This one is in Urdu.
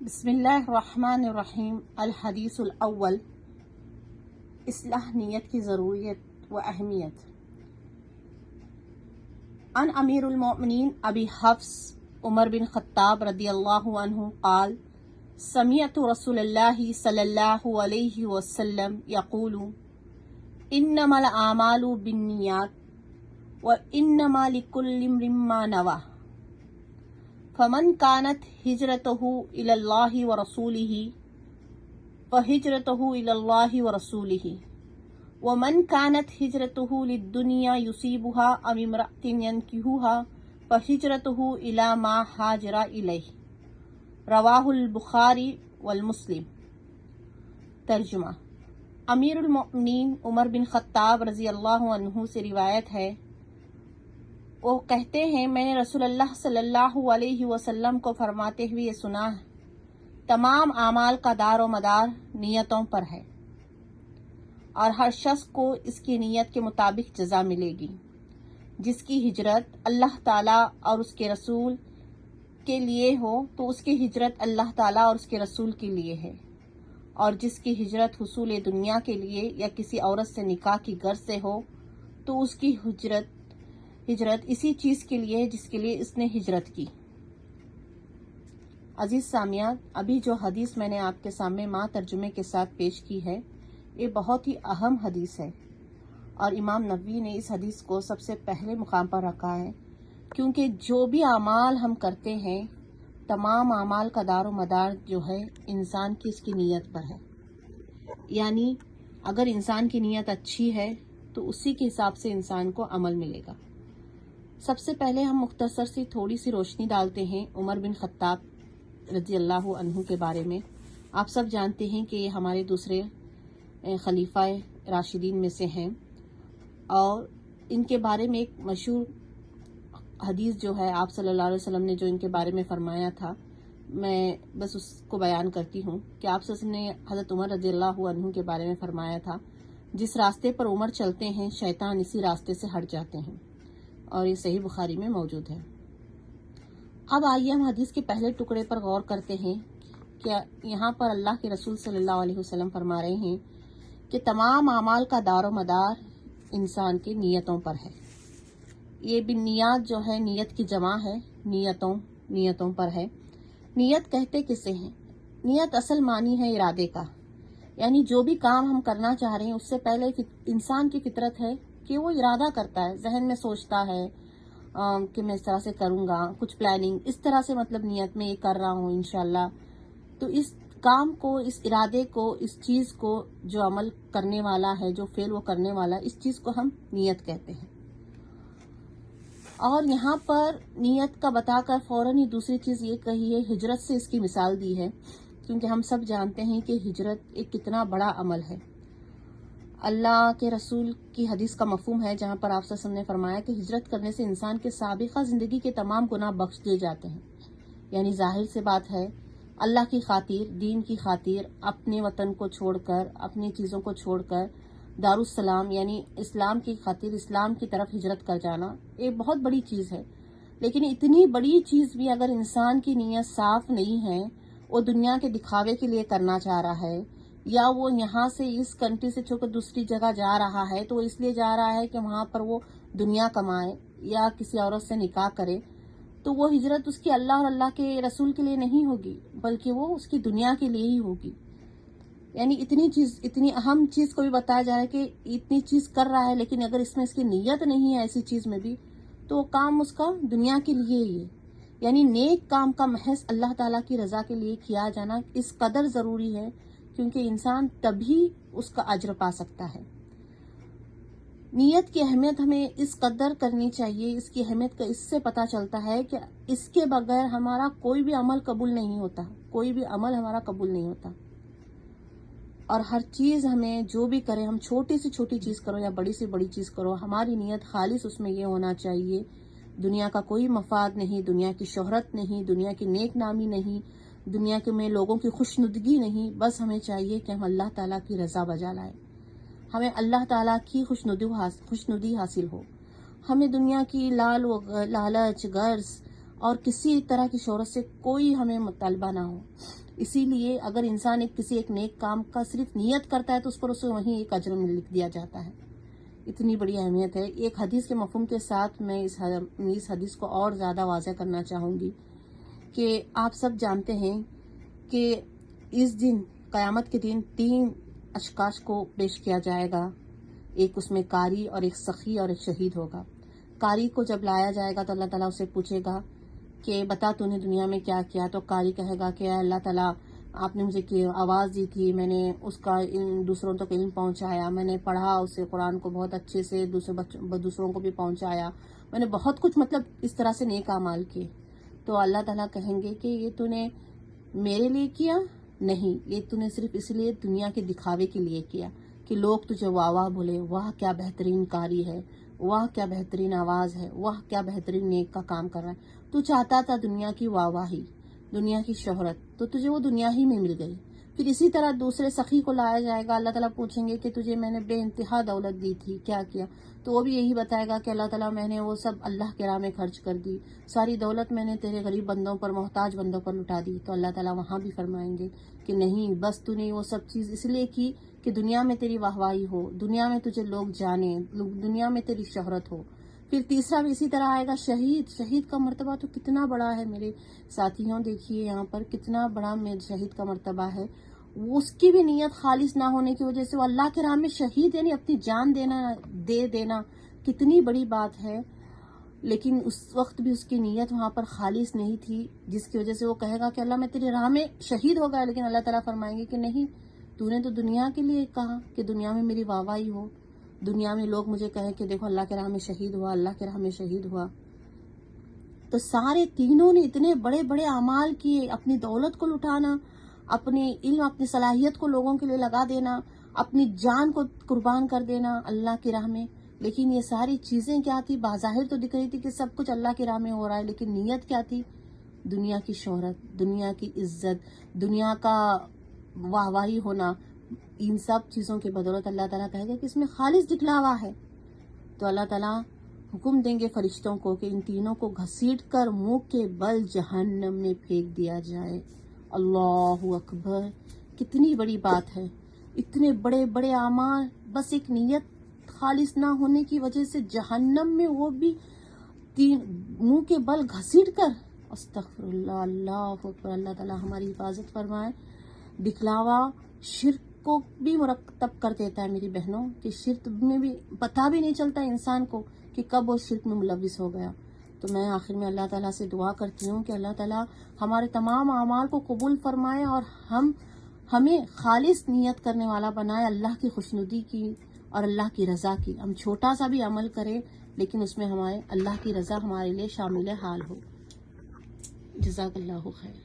بسم اللہ الرحمن الرحیم۔ الحدیث الاول، اصلاح نیت کی ضروریت و اہمیت۔ عن امیر المؤمنین ابی حفص عمر بن خطاب رضی اللہ عنہ قال سمعت رسول اللہ صلی اللہ علیہ وسلم یقول انما الاعمال بالنیات وانما لکل امرئ ما نوى فمن كانت هجرته إلى الله ورسوله فهجرته إلى الله ورسوله ومن كانت هجرته للدنيا يصيبها أو امرأة ينكحها فهجرته إلى ما هاجر إليه۔ رواہ البخاری والمسلم۔ ترجمہ: امیر المؤمنین عمر بن خطاب رضی اللہ عنہ سے روایت ہے، وہ کہتے ہیں میں نے رسول اللہ صلی اللہ علیہ وسلم کو فرماتے ہوئے سنا، تمام اعمال کا دار و مدار نیتوں پر ہے، اور ہر شخص کو اس کی نیت کے مطابق جزا ملے گی۔ جس کی ہجرت اللہ تعالیٰ اور اس کے رسول کے لیے ہو تو اس کی ہجرت اللہ تعالیٰ اور اس کے رسول کے لیے ہے، اور جس کی ہجرت حصول دنیا کے لیے یا کسی عورت سے نکاح کی غرض سے ہو تو اس کی ہجرت اسی چیز کے لیے ہے جس کے لیے اس نے ہجرت کی۔ عزیز سامعین، ابھی جو حدیث میں نے آپ کے سامنے ماں ترجمے کے ساتھ پیش کی ہے، یہ بہت ہی اہم حدیث ہے، اور امام نووی نے اس حدیث کو سب سے پہلے مقام پر رکھا ہے، کیونکہ جو بھی اعمال ہم کرتے ہیں، تمام اعمال کا دار و مدار جو ہے انسان کی اس کی نیت پر ہے۔ یعنی اگر انسان کی نیت اچھی ہے تو اسی کے حساب سے انسان کو عمل ملے گا۔ سب سے پہلے ہم مختصر سی تھوڑی سی روشنی ڈالتے ہیں عمر بن خطاب رضی اللہ عنہ کے بارے میں۔ آپ سب جانتے ہیں کہ یہ ہمارے دوسرے خلیفہ راشدین میں سے ہیں، اور ان کے بارے میں ایک مشہور حدیث جو ہے آپ صلی اللہ علیہ وسلم نے جو ان کے بارے میں فرمایا تھا، میں بس اس کو بیان کرتی ہوں کہ آپ صلی اللہ علیہ وسلم نے حضرت عمر رضی اللہ عنہ کے بارے میں فرمایا تھا، جس راستے پر عمر چلتے ہیں شیطان اسی راستے سے ہٹ جاتے ہیں، اور یہ صحیح بخاری میں موجود ہے۔ اب آئیے ہم حدیث کے پہلے ٹکڑے پر غور کرتے ہیں کہ یہاں پر اللہ کے رسول صلی اللہ علیہ وسلم فرما رہے ہیں کہ تمام اعمال کا دار و مدار انسان کی نیتوں پر ہے۔ یہ بالنیات جو ہے نیت کی جمع ہے، نیتوں پر ہے۔ نیت کہتے کسے ہیں؟ نیت اصل معنی ہے ارادے کا، یعنی جو بھی کام ہم کرنا چاہ رہے ہیں اس سے پہلے انسان کی فطرت ہے کہ وہ ارادہ کرتا ہے، ذہن میں سوچتا ہے کہ میں اس طرح سے کروں گا، کچھ پلاننگ اس طرح سے، مطلب نیت میں یہ کر رہا ہوں انشاءاللہ۔ تو اس کام کو، اس ارادے کو، اس چیز کو جو عمل کرنے والا ہے، جو فعل وہ کرنے والا ہے، اس چیز کو ہم نیت کہتے ہیں۔ اور یہاں پر نیت کا بتا کر فوراً ہی دوسری چیز یہ کہی ہے، ہجرت سے اس کی مثال دی ہے، کیونکہ ہم سب جانتے ہیں کہ ہجرت ایک کتنا بڑا عمل ہے۔ اللہ کے رسول کی حدیث کا مفہوم ہے جہاں پر آپ صلی اللہ علیہ وسلم نے فرمایا کہ ہجرت کرنے سے انسان کے سابقہ زندگی کے تمام گناہ بخش دیے جاتے ہیں۔ یعنی ظاہر سے بات ہے، اللہ کی خاطر، دین کی خاطر، اپنے وطن کو چھوڑ کر، اپنی چیزوں کو چھوڑ کر دارالسلام یعنی اسلام کی خاطر، اسلام کی طرف ہجرت کر جانا ایک بہت بڑی چیز ہے۔ لیکن اتنی بڑی چیز بھی اگر انسان کی نیت صاف نہیں ہے، وہ دنیا کے دکھاوے کے لیے کرنا چاہ رہا ہے، یا وہ یہاں سے اس کنٹری سے چھوڑ کر دوسری جگہ جا رہا ہے تو وہ اس لیے جا رہا ہے کہ وہاں پر وہ دنیا کمائے یا کسی عورت سے نکاح کرے، تو وہ ہجرت اس کی اللہ اور اللہ کے رسول کے لیے نہیں ہوگی، بلکہ وہ اس کی دنیا کے لیے ہی ہوگی۔ یعنی اتنی اہم چیز کو بھی بتایا جا رہا ہے کہ اتنی چیز کر رہا ہے، لیکن اگر اس میں اس کی نیت نہیں ہے ایسی چیز میں بھی، تو وہ کام اس کا دنیا کے لیے ہی ہے۔ یعنی نیک کام کا محض اللہ تعالیٰ کی رضا کے لیے کیا جانا اس قدر ضروری ہے، کیونکہ انسان تبھی اس کا اجر پا سکتا ہے۔ نیت کی اہمیت ہمیں اس قدر کرنی چاہیے، اس کی اہمیت کا اس سے پتہ چلتا ہے کہ اس کے بغیر ہمارا کوئی بھی عمل قبول نہیں ہوتا، کوئی بھی عمل ہمارا قبول نہیں ہوتا۔ اور ہر چیز ہمیں جو بھی کریں، ہم چھوٹی سے چھوٹی چیز کرو یا بڑی سے بڑی چیز کرو، ہماری نیت خالص اس میں یہ ہونا چاہیے، دنیا کا کوئی مفاد نہیں، دنیا کی شہرت نہیں، دنیا کی نیک نامی نہیں، دنیا کے میں لوگوں کی خوشنودگی نہیں، بس ہمیں چاہیے کہ ہم اللہ تعالیٰ کی رضا بجا لائیں، ہمیں اللہ تعالیٰ کی خوشنودی حاصل ہو، ہمیں دنیا کی لالچ، غرض اور کسی طرح کی شہرت سے کوئی ہمیں مطالبہ نہ ہو. اسی لیے اگر انسان کسی ایک نیک کام کا صرف نیت کرتا ہے تو اس پر اسے وہیں ایک اجر میں لکھ دیا جاتا ہے. اتنی بڑی اہمیت ہے. ایک حدیث کے مفہوم کے ساتھ میں اس حدیث کو اور زیادہ واضح کرنا چاہوں گی کہ آپ سب جانتے ہیں کہ اس دن قیامت کے دن 3 اشخاص کو پیش کیا جائے گا. ایک اس میں قاری اور ایک سخی اور ایک شہید ہوگا. قاری کو جب لایا جائے گا تو اللہ تعالیٰ اسے پوچھے گا کہ بتا تو نے دنیا میں کیا کیا. تو قاری کہے گا کہ اللہ تعالیٰ آپ نے مجھے آواز دی تھی، میں نے اس کا دوسروں تک علم پہنچایا، میں نے پڑھا اسے قرآن کو بہت اچھے سے، دوسروں کو بھی پہنچایا، میں نے بہت کچھ مطلب اس طرح سے نیک اعمال کیے. تو اللہ تعالیٰ کہیں گے کہ یہ تو نے میرے لیے کیا نہیں، یہ تو نے صرف اس لیے دنیا کے دکھاوے کے لیے کیا کہ لوگ تجھے واہ واہ بولے، واہ کیا بہترین قاری ہے، واہ کیا بہترین آواز ہے، واہ کیا بہترین نیک کا کام کر رہا ہے. تو چاہتا تھا دنیا کی واہ واہی، دنیا کی شہرت، تو تجھے وہ دنیا ہی میں مل گئی. پھر اسی طرح دوسرے سخی کو لایا جائے گا. اللہ تعالیٰ پوچھیں گے کہ تجھے میں نے بے انتہا دولت دی تھی، کیا کیا؟ تو وہ بھی یہی بتائے گا کہ اللہ تعالیٰ میں نے وہ سب اللہ کے راہ میں خرچ کر دی، ساری دولت میں نے تیرے غریب بندوں پر، محتاج بندوں پر لٹا دی. تو اللہ تعالیٰ وہاں بھی فرمائیں گے کہ نہیں، بس تو نے وہ سب چیز اس لیے کی کہ دنیا میں تیری واہواہی ہو، دنیا میں تجھے لوگ جانیں، دنیا میں تیری شہرت ہو. پھر تیسرا بھی اسی طرح آئے گا شہید. شہید کا مرتبہ تو کتنا بڑا ہے میرے ساتھیوں، دیکھیے یہاں پر کتنا بڑا شہید کا مرتبہ ہے. اس کی بھی نیت خالص نہ ہونے کی وجہ سے وہ اللہ کے راہ میں شہید، یعنی اپنی جان دے دینا کتنی بڑی بات ہے. لیکن اس وقت بھی اس کی نیت وہاں پر خالص نہیں تھی، جس کی وجہ سے وہ کہے گا کہ اللہ میں تیری راہ میں شہید ہو گیا. لیکن اللہ تعالیٰ فرمائیں گے کہ نہیں، تو نے تو دنیا کے لیے کہا کہ دنیا میں میری واہ واہی ہو، دنیا میں لوگ مجھے کہیں کہ دیکھو اللہ کے راہ میں شہید ہوا، اللہ کے راہ میں شہید ہوا. تو سارے تینوں نے اتنے بڑے بڑے اعمال کیے، اپنی دولت کو لٹانا، اپنے علم، اپنی صلاحیت کو لوگوں کے لیے لگا دینا، اپنی جان کو قربان کر دینا اللہ کی راہ میں. لیکن یہ ساری چیزیں کیا تھی؟ بظاہر تو دکھ رہی تھی کہ سب کچھ اللہ کی راہ میں ہو رہا ہے، لیکن نیت کیا تھی؟ دنیا کی شہرت، دنیا کی عزت، دنیا کا واہ واہی ہونا. ان سب چیزوں کی بدولت اللہ تعالیٰ کہے گا کہ اس میں خالص دکھلاوا ہے. تو اللہ تعالیٰ حکم دیں گے فرشتوں کو کہ ان تینوں کو گھسیٹ کر منہ کے بل جہنم میں پھینک دیا جائے. اللہ اکبر، کتنی بڑی بات ہے. اتنے بڑے بڑے اعمال بس ایک نیت خالص نہ ہونے کی وجہ سے جہنم میں، وہ بھی منہ کے بل گھسیٹ کر. استغفر اللہ، اللہ اکبر. اللہ تعالیٰ ہماری حفاظت فرمائے. دکھلاوا شرک کو بھی مرتب کر دیتا ہے میری بہنوں، کہ شرک میں بھی پتہ بھی نہیں چلتا انسان کو کہ کب وہ شرک میں ملوث ہو گیا. تو میں آخر میں اللہ تعالیٰ سے دعا کرتی ہوں کہ اللہ تعالیٰ ہمارے تمام اعمال کو قبول فرمائے اور ہمیں خالص نیت کرنے والا بنائے، اللہ کی خوشنودی کی اور اللہ کی رضا کی. ہم چھوٹا سا بھی عمل کریں لیکن اس میں ہمارے اللہ کی رضا ہمارے لیے شامل حال ہو. جزاک اللہ خیر.